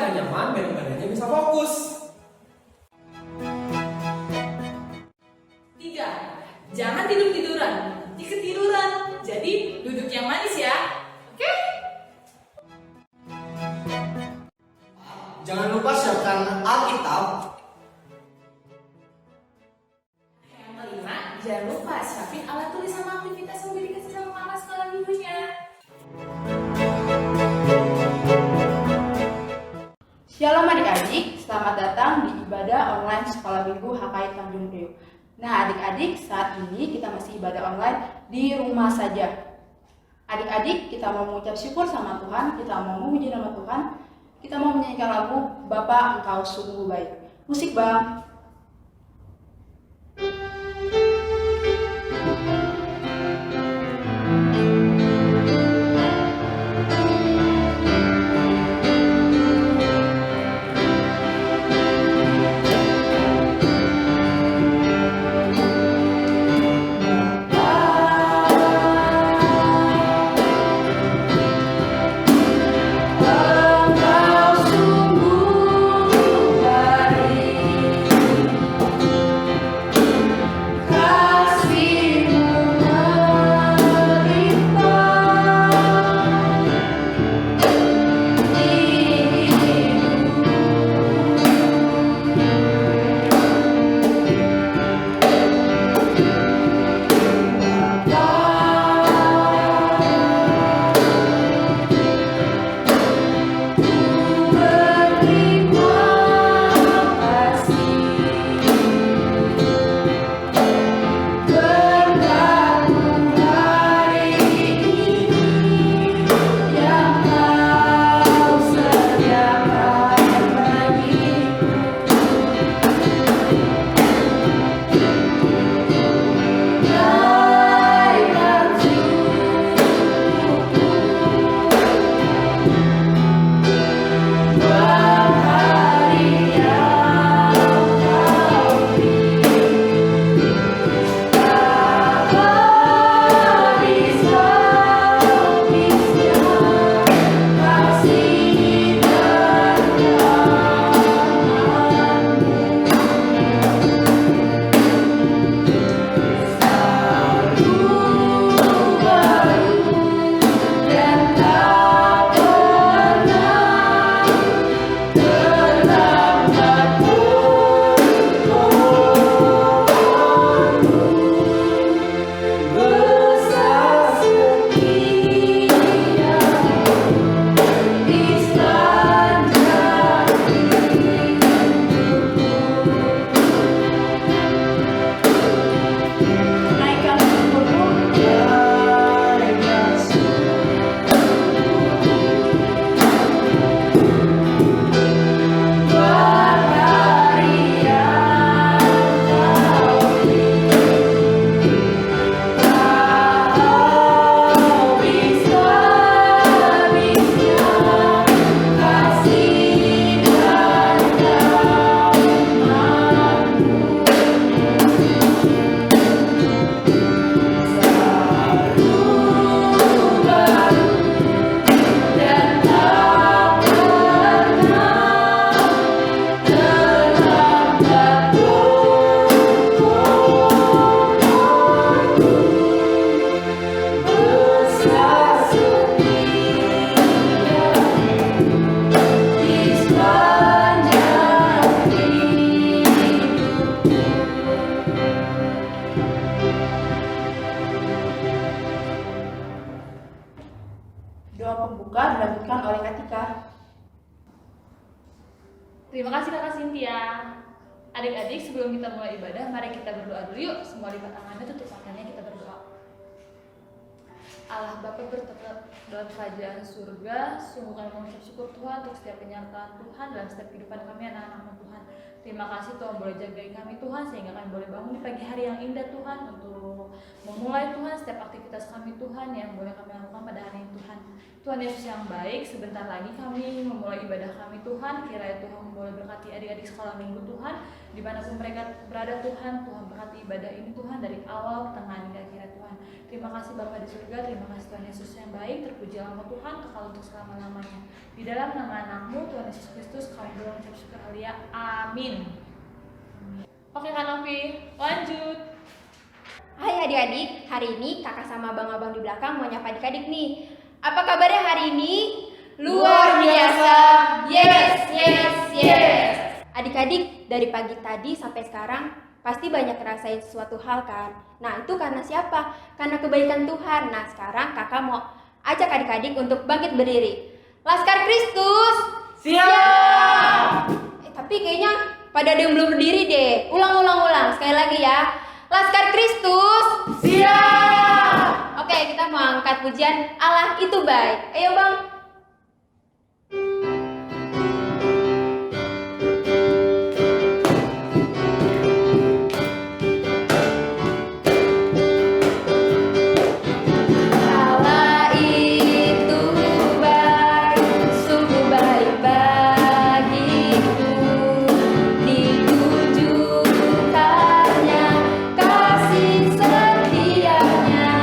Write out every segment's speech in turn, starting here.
dan nyaman biar ibadahnya bisa fokus. 3. Jangan tidur-tiduran. Nanti ketiduran. Jadi duduk yang manis ya. Oke? Jangan lupa siapkan Alkitab. Yang kelima, jangan lupa siapin alat tulis sama aktivitas yang udah dikasih sama mama sekolah minggunya. Shalom adik-adik, selamat datang di ibadah online Sekolah Minggu HKI Tanjung Priok. Nah adik-adik, saat ini kita masih ibadah online di rumah saja. Adik-adik, kita mau mengucap syukur sama Tuhan, kita mau memuji nama Tuhan, kita mau menyanyikan lagu Bapa Engkau Sungguh Baik. Musik Bang. Doa pembuka dilanjutkan oleh Katika. Terima kasih Kakak Cynthia. Adik-adik, sebelum kita mulai ibadah, mari kita berdoa dulu yuk. Semua lipat tangannya, tutup matanya, kita berdoa. Allah Bapa bertekad dalam kerajaan surga, sungguh kami mengucap syukur Tuhan untuk setiap penyertaan Tuhan dalam setiap kehidupan kami anak-anak Tuhan. Terima kasih Tuhan boleh jagain kami Tuhan, sehingga kami boleh bangun di pagi hari yang indah Tuhan, untuk memulai Tuhan setiap aktivitas kami Tuhan yang boleh kami lakukan pada hari ini Tuhan. Tuhan Yesus yang baik, sebentar lagi kami memulai ibadah kami Tuhan. Kiranya Tuhan boleh berkati adik-adik sekolah minggu Tuhan, dimanapun mereka berada Tuhan. Tuhan berkati ibadah ini Tuhan dari awal, tengah, hingga akhir Tuhan. Terima kasih Bapa di surga. Terima kasih Tuhan Yesus yang baik, terpujilah nama Tuhan kekal untuk selama-lamanya. Di dalam nama anakmu Tuhan Yesus Kristus kami mengucap syukur halia. Amin. Oke Kak Novi, lanjut. Hai adik-adik, hari ini kakak sama abang-abang di belakang mau nyapa adik-adik nih. Apa kabarnya hari ini? Luar biasa. Yes, yes, yes. Adik-adik, dari pagi tadi sampai sekarang pasti banyak ngerasain sesuatu hal kan? Nah, itu karena siapa? Karena kebaikan Tuhan. Nah, sekarang kakak mau ajak adik-adik untuk bangkit berdiri. Laskar Kristus. Siap! Tapi kayaknya pada ada yang belum berdiri deh. Ulang. Sekali lagi ya. Laskar Kristus. Siap. Oke, kita mau angkat pujian Allah itu baik. Ayo Bang. Allah itu baik, sungguh baik bagiku. Ditunjukkannya kasih setianya.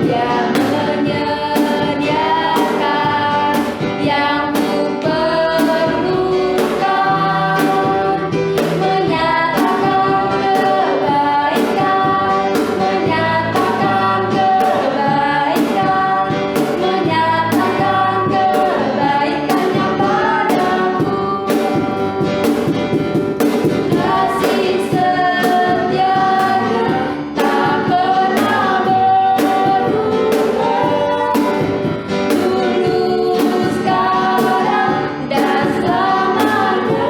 Dia menyediakan yang kuperlukan, menyatakan kebaikan, menyatakan kebaikan, menyatakan kebaikannya padaku. Kasih setianya tak pernah berubah, dulu, sekarang, dan selamanya.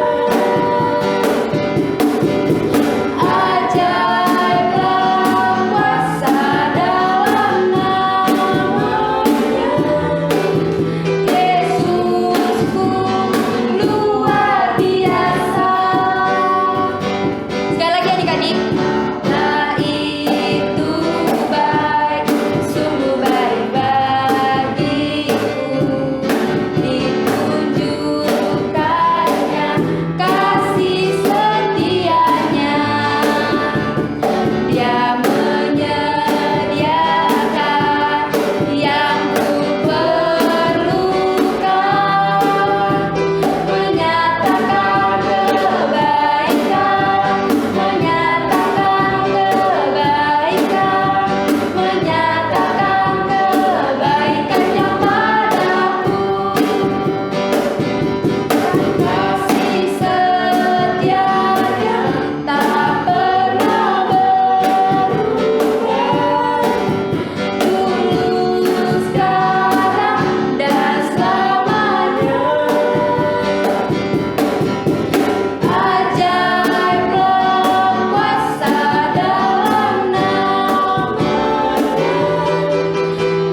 Ajaiblah kuasa dalam namanya. Yesusku luar biasa. Sekali lagi adik-adik. Allah itu baik, sungguh baik bagiku. Ditunjukkannya kasih setianya. Dia menyediakan yang kuperlukan, menyatakan kebaikan, menyatakan kebaikan, menyatakan kebaikannya padaku. Kasih setianya tak pernah berubah, dulu, sekarang, dan selamanya. Ajaiblah kuasa dalam namanya.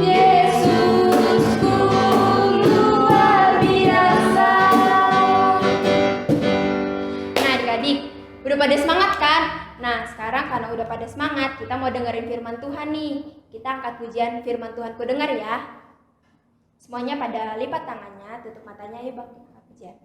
Yesusku luar biasa. Nah adik-adik, udah pada semangat kan? Nah sekarang karena udah pada semangat, kita mau dengerin firman Tuhan nih. Kita angkat pujian firman Tuhan ku dengar ya. Semuanya pada lipat tangannya, tutup matanya ya Bang. Kita angkat pujian.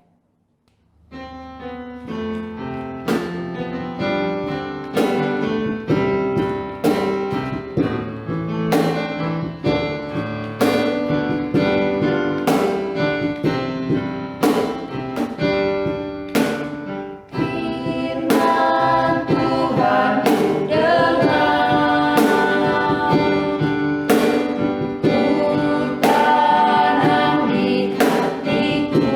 Firman Tuhan ku dengar, ku tanam di hatiku.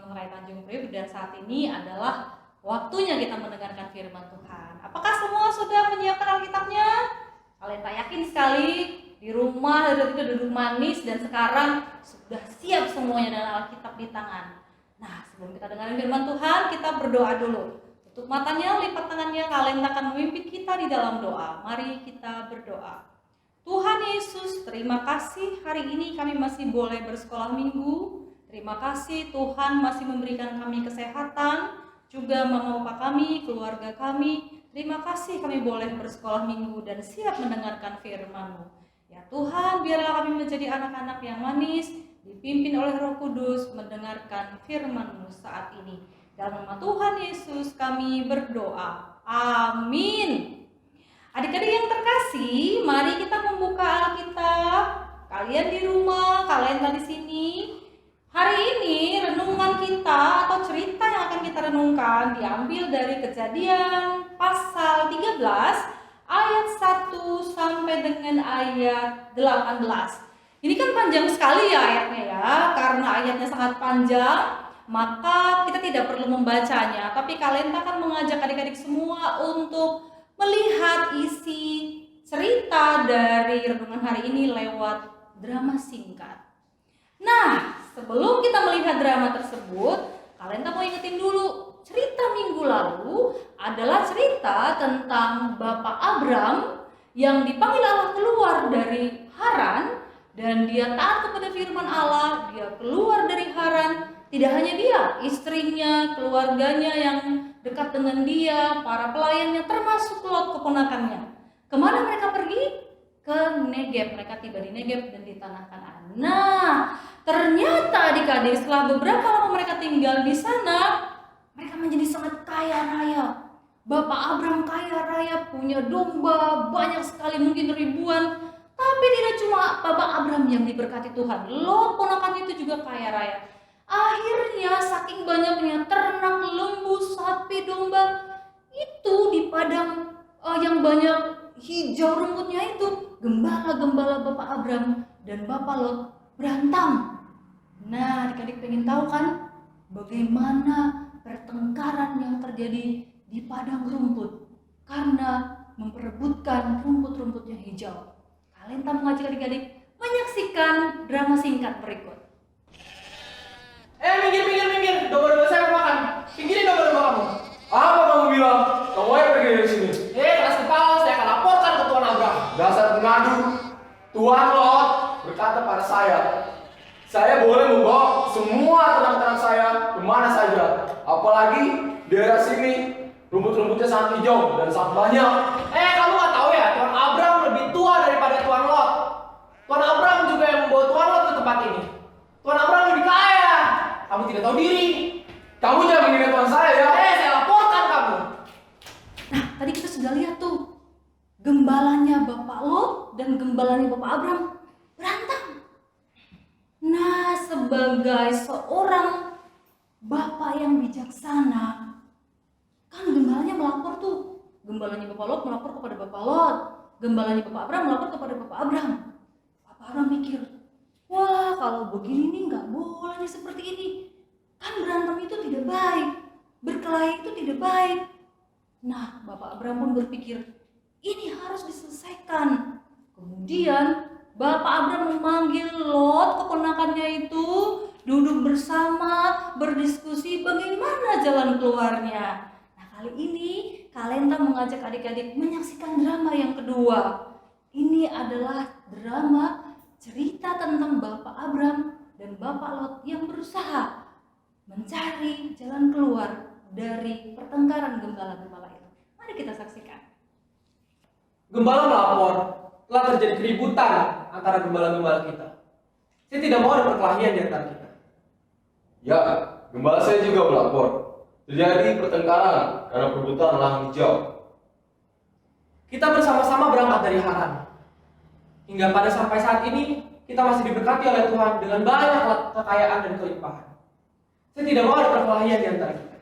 HKI Tanjung Priok dan saat ini adalah waktunya kita mendengarkan firman Tuhan. Apakah semua sudah menyiapkan Alkitabnya? Kalian tak yakin sekali di rumah sudah duduk manis dan sekarang sudah siap semuanya dengan Alkitab di tangan. Nah, sebelum kita dengarkan firman Tuhan, kita berdoa dulu. Tutup matanya, lipat tangannya, kalian akan memimpin kita di dalam doa. Mari kita berdoa. Tuhan Yesus, terima kasih hari ini kami masih boleh bersekolah minggu. Terima kasih Tuhan masih memberikan kami kesehatan, juga mama papa kami, keluarga kami. Terima kasih kami boleh bersekolah minggu dan siap mendengarkan firman-Mu. Ya Tuhan, biarlah kami menjadi anak-anak yang manis, dipimpin oleh Roh Kudus mendengarkan firman-Mu saat ini. Dalam nama Tuhan Yesus kami berdoa. Amin. Adik-adik yang terkasih, mari kita membuka Alkitab. Kalian di rumah, kalian di sini. Hari ini renungan kita atau cerita yang akan kita renungkan diambil dari Kejadian pasal 13 ayat 1 sampai dengan ayat 18. Ini kan panjang sekali ya ayatnya ya, karena ayatnya sangat panjang, maka kita tidak perlu membacanya, tapi kalian akan mengajak adik-adik semua untuk melihat isi cerita dari renungan hari ini lewat drama singkat. Nah, sebelum kita melihat drama tersebut, kalian tak mau ingetin dulu, cerita minggu lalu adalah cerita tentang Bapak Abram yang dipanggil Allah keluar dari Haran dan dia taat kepada firman Allah, dia keluar dari Haran. Tidak hanya dia, istrinya, keluarganya yang dekat dengan dia, para pelayannya, termasuk Lot keponakannya. Kemana mereka pergi? Ke Negeb. Mereka tiba di Negeb dan di tanah Kanaan. Nah, ternyata adik-adik setelah beberapa lama mereka tinggal di sana, mereka menjadi sangat kaya raya. Bapak Abram kaya raya, punya domba banyak sekali, mungkin ribuan. Tapi tidak cuma Bapak Abram yang diberkati Tuhan, Lot ponakan itu juga kaya raya. Akhirnya saking banyaknya ternak, lembu, sapi, domba itu di padang yang banyak hijau rumputnya itu, gembala-gembala Bapak Abram dan Bapak Lot berantem. Nah, adik-adik pengen tahu kan bagaimana pertengkaran yang terjadi di padang rumput karena memperebutkan rumput-rumput yang hijau. Kalian tak mengajak adik-adik menyaksikan drama singkat berikut. Minggir. Domba-domba saya mau makan. Pinggirin domba-domba kamu. Apa kamu bilang? Kamu yang pergi dari sini. Keras kepala, saya akan laporkan ke Tuan Abram. Dasar pengadu. Tuhan Lot berkata pada saya boleh membawa semua ternak-ternak saya kemana saja. Apalagi daerah sini rumput-rumputnya sangat hijau dan sangat banyak. Kamu nggak tahu ya, Tuan Abram lebih tua daripada Tuan Lot. Tuan Abram juga yang membawa Tuan Lot ke tempat ini. Tuan Abram lebih kaya. Kamu tidak tahu diri. Kamu jangan menghina Tuhan saya ya. Saya laporkan kamu. Nah, tadi kita sudah lihat tuh gembalanya Bapak Lot dan gembalanya Bapak Abram berantem. Nah, sebagai seorang bapak yang bijaksana, kan gembalanya melapor tuh. Gembalanya Bapak Lot melapor kepada Bapak Lot, gembalanya Bapak Abram melapor kepada Bapak Abram. Bapak Abram mikir, wah kalau begini nih nggak boleh nih seperti ini. Kan berantem itu tidak baik, berkelahi itu tidak baik. Nah, Bapak Abram pun berpikir, ini harus diselesaikan. Kemudian Bapak Abram memanggil Lot, keponakannya itu, duduk bersama, berdiskusi bagaimana jalan keluarnya. Nah, kali ini kalian tak mengajak adik-adik menyaksikan drama yang kedua. Ini adalah drama cerita tentang Bapak Abram dan Bapak Lot yang berusaha mencari jalan keluar dari pertengkaran gembala-gembala itu. Mari kita saksikan. Gembala melapor, telah terjadi keributan antara gembala-gembala kita. Saya tidak mau ada perkelahian di antara kita. Ya, gembala saya juga melapor. Terjadi pertengkaran karena perebutan lahan hijau. Kita bersama-sama berangkat dari Haran. Hingga pada sampai saat ini, kita masih diberkati oleh Tuhan dengan banyak kekayaan dan kelimpahan. Saya tidak mau ada perkelahian di antara kita.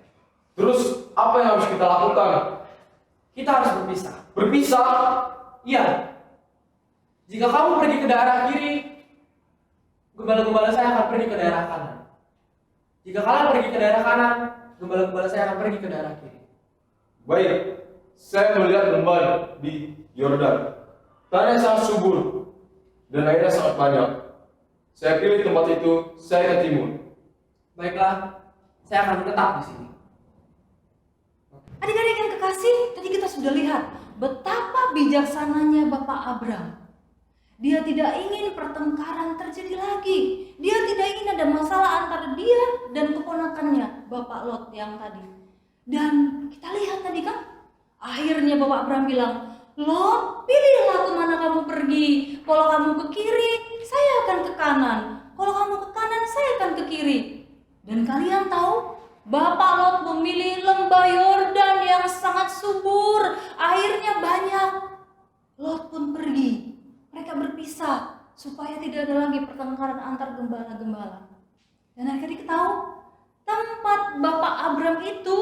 Terus apa yang harus kita lakukan? Kita harus berpisah. Berpisah? Iya. Jika kamu pergi ke daerah kiri, gembala-gembala saya akan pergi ke daerah kanan. Jika kalian pergi ke daerah kanan, gembala-gembala saya akan pergi ke daerah kiri. Baik, saya melihat lembah di Yordan. Tanah sangat subur dan airnya sangat banyak. Saya pilih tempat itu, saya ke timur. Baiklah, saya akan tetap di sini. Adik-adik yang kekasih, tadi kita sudah lihat betapa bijaksananya Bapak Abram. Dia tidak ingin pertengkaran terjadi lagi. Dia tidak ingin ada masalah antara dia dan keponakannya, Bapak Lot yang tadi. Dan kita lihat tadi kan, akhirnya Bapak Abram bilang, Lot, pilihlah kemana kamu pergi. Kalau kamu ke kiri, saya akan ke kanan. Kalau kamu ke kanan, saya akan ke kiri. Dan kalian tahu, Bapak Lot memilih lembah Yordan yang sangat subur. Airnya banyak. Lot pun pergi. Mereka berpisah supaya tidak ada lagi pertengkaran antar gembala-gembala. Dan akhirnya tahu, tempat Bapak Abram itu,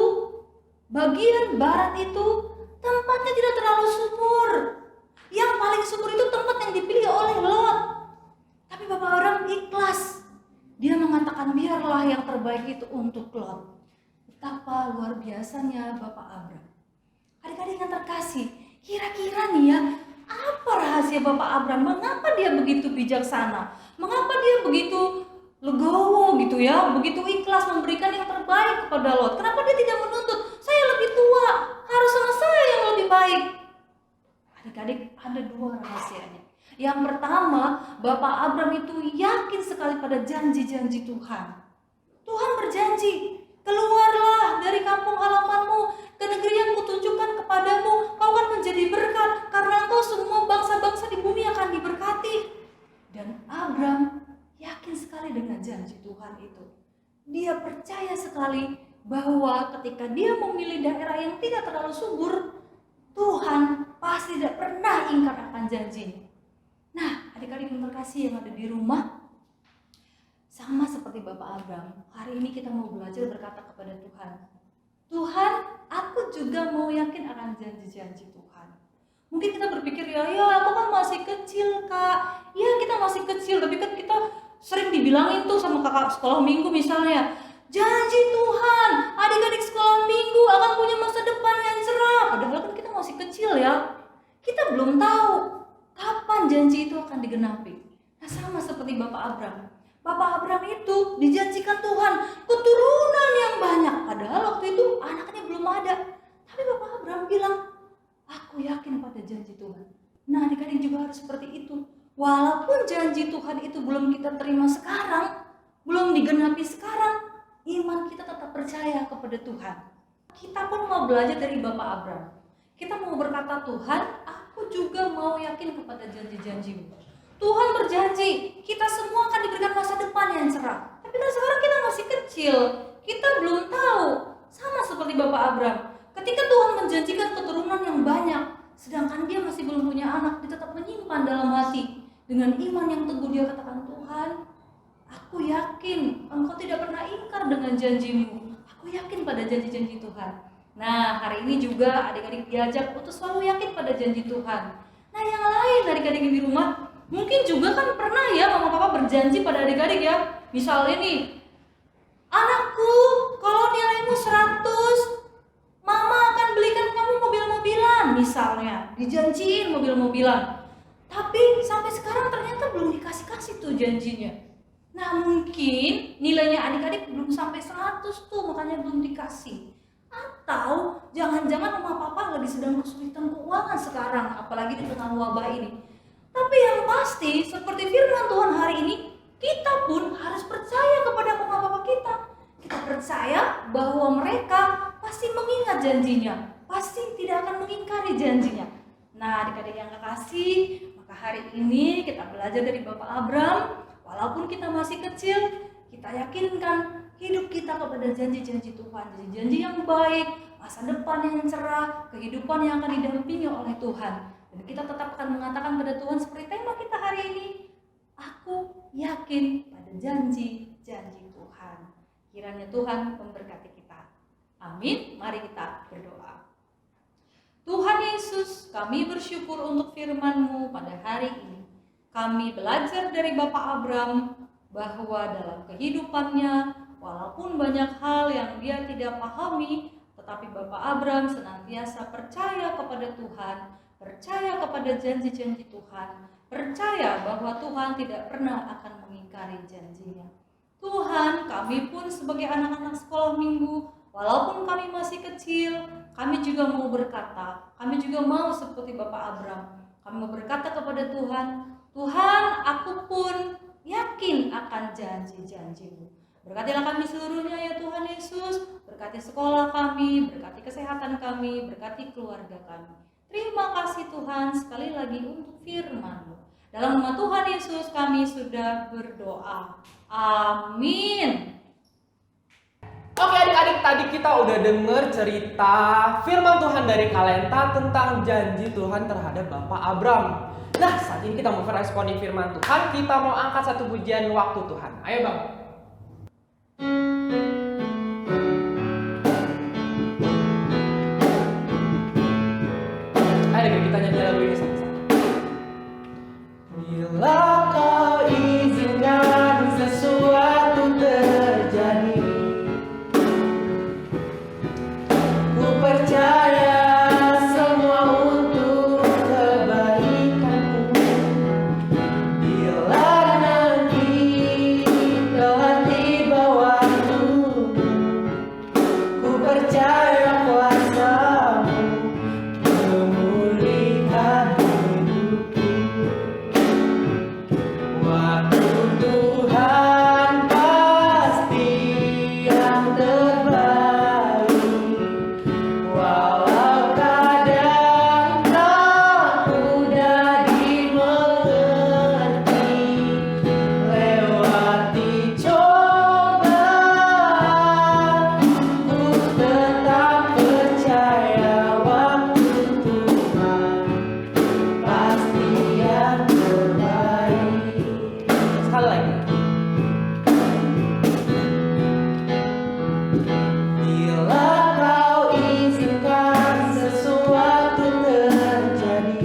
bagian barat itu, tempatnya tidak terlalu subur. Yang paling subur itu tempat yang dipilih oleh Lot. Tapi Bapak Abram ikhlas. Dia mengatakan biarlah yang terbaik itu untuk Lot. Betapa luar biasanya Bapak Abram. Adik-adik yang terkasih, kira-kira nih ya, apa rahasia Bapak Abram? Mengapa dia begitu bijaksana? Mengapa dia begitu legowo gitu ya, begitu ikhlas memberikan yang terbaik kepada Lot? Kenapa dia tidak menuntut, saya lebih tua, harus sama saya yang lebih baik? Adik-adik, ada dua rahasianya. Yang pertama, Bapak Abram itu yakin sekali pada janji-janji Tuhan. Tuhan berjanji, keluarlah dari kampung halamanmu ke negeri yang kutunjukkan kepadamu. Kau akan menjadi berkat karena engkau semua bangsa-bangsa di bumi akan diberkati. Dan Abram yakin sekali dengan janji Tuhan itu. Dia percaya sekali bahwa ketika dia memilih daerah yang tidak terlalu subur, Tuhan pasti tidak pernah ingkar akan janjinya. Nah, adik-adik yang terkasih yang ada di rumah, sama seperti Bapak Abram, hari ini kita mau belajar berkata kepada Tuhan, Tuhan, aku juga mau yakin akan janji-janji Tuhan. Mungkin kita berpikir, ya aku kan masih kecil kak. Ya kita masih kecil, tapi kan kita sering dibilangin tuh sama kakak sekolah minggu misalnya, janji Tuhan, adik-adik sekolah minggu akan punya masa depan yang cerah. Padahal kan kita masih kecil ya. Kita belum tahu kapan janji itu akan digenapi. Nah sama seperti Bapak Abram. Bapak Abram itu dijanjikan Tuhan keturunan yang banyak. Padahal waktu itu anaknya belum ada. Tapi Bapak Abram bilang, aku yakin pada janji Tuhan. Nah adik-adik juga harus seperti itu. Walaupun janji Tuhan itu belum kita terima sekarang, belum digenapi sekarang, iman kita tetap percaya kepada Tuhan. Kita pun mau belajar dari Bapak Abram. Kita mau berkata, Tuhan, aku juga mau yakin kepada janji-janji-Mu. Tuhan berjanji, kita semua akan diberikan masa depan yang cerah. Tapi kan sekarang kita masih kecil, kita belum tahu. Sama seperti Bapak Abram, ketika Tuhan menjanjikan keturunan yang banyak, sedangkan dia masih belum punya anak, dia tetap menyimpan dalam hati. Dengan iman yang teguh dia katakan, Tuhan, aku yakin Engkau tidak pernah ingkar dengan janji-Mu. Aku yakin pada janji-janji Tuhan. Nah, hari ini juga adik-adik diajak untuk selalu yakin pada janji Tuhan. Nah, yang lain adik-adik yang di rumah, mungkin juga kan pernah ya mama papa berjanji pada adik-adik ya. Misalnya nih, anakku, kalau nilaimu 100, mama akan belikan kamu mobil-mobilan. Misalnya, dijanjiin mobil-mobilan. Tapi sampai sekarang ternyata belum dikasih-kasih tuh janjinya. Nah, mungkin nilainya adik-adik belum sampai 100 tuh, makanya belum dikasih. Atau jangan-jangan mama papa lagi sedang kesulitan keuangan sekarang, apalagi di tengah wabah ini. Tapi yang pasti seperti firman Tuhan hari ini, kita pun harus percaya kepada mama papa kita. Kita percaya bahwa mereka pasti mengingat janjinya, pasti tidak akan mengingkari janjinya. Nah adik-adik yang kekasih, maka hari ini kita belajar dari Bapak Abram. Walaupun kita masih kecil, kita yakinkan hidup kita kepada janji-janji Tuhan, janji-janji yang baik, masa depan yang cerah, kehidupan yang akan didampingi oleh Tuhan. Dan kita tetap akan mengatakan pada Tuhan seperti tema kita hari ini, aku yakin pada janji-janji Tuhan. Kiranya Tuhan memberkati kita. Amin. Mari kita berdoa. Tuhan Yesus, kami bersyukur untuk firman-Mu pada hari ini. Kami belajar dari Bapak Abram bahwa dalam kehidupannya walaupun banyak hal yang dia tidak pahami, tetapi Bapak Abraham senantiasa percaya kepada Tuhan, percaya kepada janji-janji Tuhan, percaya bahwa Tuhan tidak pernah akan mengingkari janjinya. Tuhan, kami pun sebagai anak-anak sekolah minggu, walaupun kami masih kecil, kami juga mau berkata, kami juga mau seperti Bapak Abraham. Kami mau berkata kepada Tuhan, Tuhan, aku pun yakin akan janji-janji-Mu. Berkatilah kami seluruhnya ya Tuhan Yesus, berkati sekolah kami, berkati kesehatan kami, berkati keluarga kami. Terima kasih Tuhan sekali lagi untuk firman-Mu. Dalam nama Tuhan Yesus kami sudah berdoa. Amin. Oke adik-adik, tadi kita udah denger cerita firman Tuhan dari Kalenta tentang janji Tuhan terhadap Bapak Abraham. Nah, saat ini kita mau meresponi firman Tuhan, kita mau angkat satu pujian waktu Tuhan. Ayo Bang. Ayo kita nyanyi lagu ini sama-sama. Bila kau izinkan sesuatu terjadi, ku percaya semua untuk kebaikanku. Bila nanti telah tiba waktumu, ku percaya kuasa-Mu memulihkan hidupku. Waktu Tuhan pasti yang terbaik, walau kadang tak mudah dimengerti. Lewati cobaan, ku tetap percaya waktu Tuhan pasti yang terbaik. Sekali lagi. Bila kau izinkan sesuatu terjadi,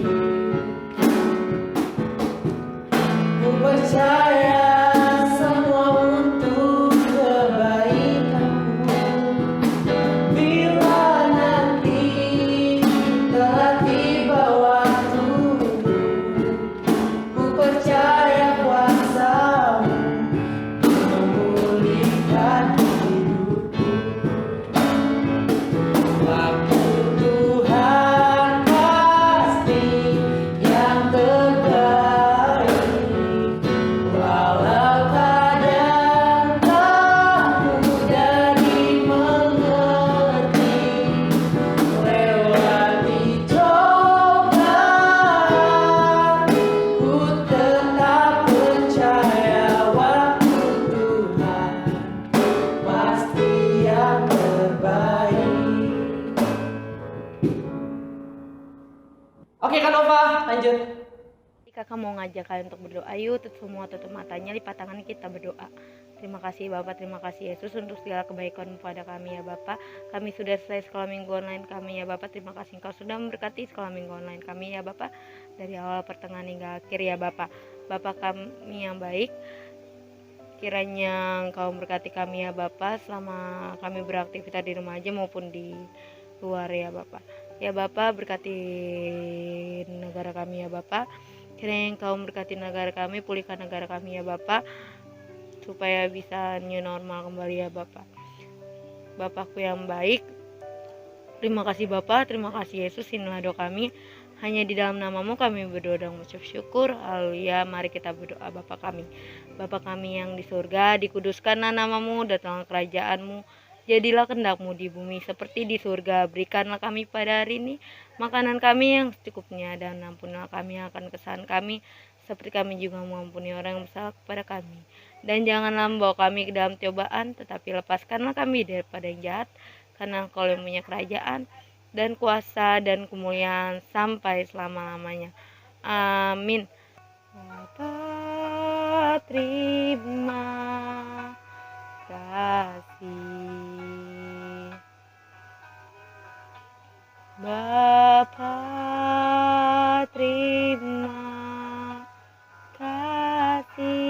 ku percaya semua untuk kebaikanku. Bila nanti telah tiba waktumu, ku percaya kuasa-Mu memulihkan hidupku. Waktu Tuhan pasti yang terbaik, walau kadang tak mudah dimengerti. Lewati cobaan, ku tetap percaya waktu Tuhan pasti yang terbaik. Oke Kak Nova, lanjut. Kakak mau ngajak kalian untuk berdoa. Yuk tutup matanya, lipat tangan, kita berdoa. Terima kasih Bapak, terima kasih Yesus untuk segala kebaikan pada kami ya Bapak. Kami sudah selesai sekolah minggu online kami ya Bapak. Terima kasih Engkau sudah memberkati sekolah minggu online kami ya Bapak, dari awal pertengahan hingga akhir ya Bapak. Bapak kami yang baik, kiranya Engkau memberkati kami ya Bapak selama kami beraktivitas di rumah aja maupun di luar ya Bapak. Ya Bapak, berkati negara kami ya Bapak. Kiranya Engkau memberkati negara kami, pulihkan negara kami ya Bapak, supaya bisa new normal kembali ya Bapak. Bapakku yang baik, terima kasih Bapak, terima kasih Yesus, inilah doa kami. Hanya di dalam namamu kami berdoa dan mengucap syukur. Haleluya. Mari kita berdoa. Bapa kami yang di surga, dikuduskanlah namamu, datanglah kerajaanmu, jadilah kehendakmu di bumi seperti di surga. Berikanlah kami pada hari ini makanan kami yang secukupnya, dan ampunilah kami yang akan kesalahan kami, seperti kami juga mengampuni orang yang bersalah kepada kami. Dan janganlah membawa kami ke dalam cobaan, tetapi lepaskanlah kami daripada yang jahat, karena Engkau yang punya kerajaan dan kuasa dan kemuliaan sampai selama-lamanya. Amin. Bapa, terima kasih. Bapa, terima kasih.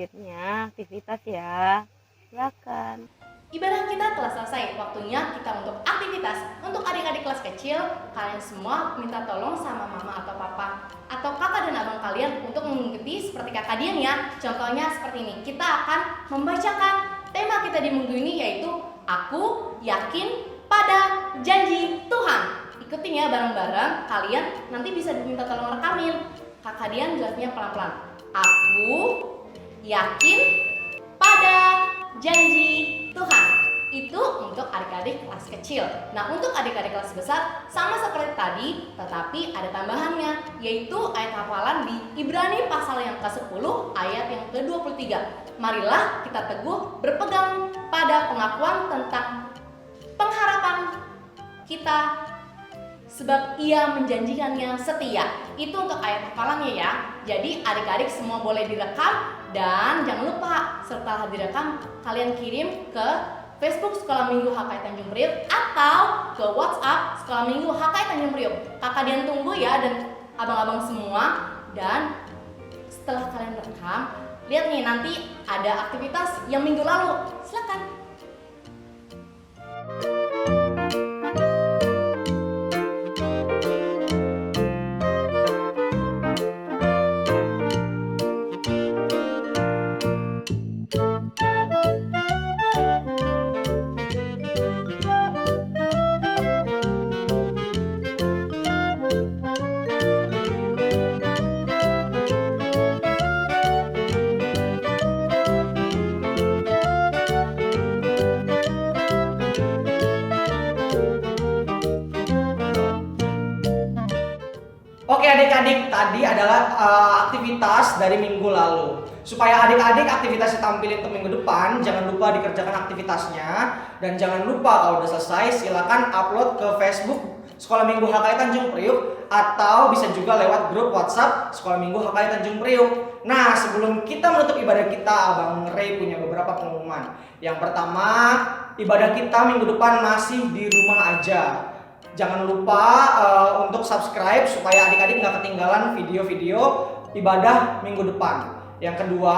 selanjutnya aktivitas ya. Silakan. Ibadah kita telah selesai, waktunya kita untuk aktivitas. Untuk adik-adik kelas kecil, kalian semua minta tolong sama mama atau papa atau kakak dan abang kalian untuk mengikuti seperti kakak Dian ya. Contohnya seperti ini, kita akan membacakan tema kita di minggu ini yaitu Aku Yakin Pada Janji Tuhan. Ikutin ya bareng-bareng, kalian nanti bisa diminta tolong rekamin. Kakak Dian jelasnya pelan-pelan. Aku yakin pada janji Tuhan. Itu untuk adik-adik kelas kecil. Nah, untuk adik-adik kelas besar sama seperti tadi, tetapi ada tambahannya, yaitu ayat hafalan di Ibrani pasal yang ke-10 ayat yang ke-23. Marilah kita teguh berpegang pada pengakuan tentang pengharapan kita sebab ia menjanjikannya setia. Itu untuk ayat hafalannya ya. Jadi adik-adik semua boleh direkam dan jangan lupa setelah direkam kalian kirim ke Facebook Sekolah Minggu HKI Tanjung Priok atau ke WhatsApp Sekolah Minggu HKI Tanjung Priok. Kakak Dian tunggu ya dan abang-abang semua. Dan setelah kalian rekam, lihat nih nanti ada aktivitas yang minggu lalu. Silakan. Oke adik-adik, tadi adalah aktivitas dari minggu lalu. Supaya adik-adik aktivitasnya tampilin ke minggu depan, jangan lupa dikerjakan aktivitasnya. Dan jangan lupa kalau udah selesai silakan upload ke Facebook Sekolah Minggu HKI Tanjung Priok atau bisa juga lewat grup WhatsApp Sekolah Minggu HKI Tanjung Priok. Nah, sebelum kita menutup ibadah kita, Abang Ray punya beberapa pengumuman. Yang pertama, ibadah kita minggu depan masih di rumah aja. Jangan lupa untuk subscribe supaya adik-adik nggak ketinggalan video-video ibadah minggu depan. Yang kedua,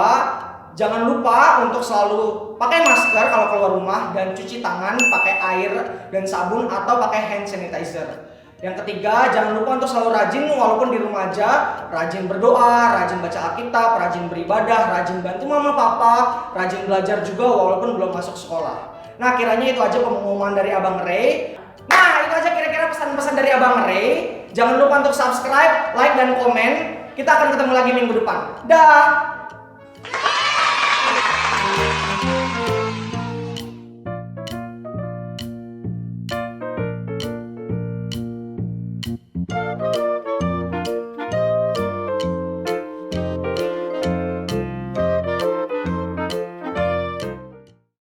jangan lupa untuk selalu pakai masker kalau keluar rumah dan cuci tangan pakai air dan sabun atau pakai hand sanitizer. Yang ketiga, jangan lupa untuk selalu rajin walaupun di rumah aja, rajin berdoa, rajin baca Alkitab, rajin beribadah, rajin bantu mama papa, rajin belajar juga walaupun belum masuk sekolah. Nah, kiranya itu aja pengumuman dari Abang Ray. Nah, itu aja kira-kira pesan-pesan dari Abang Ray. Jangan lupa untuk subscribe, like, dan komen. Kita akan ketemu lagi minggu depan. Dah.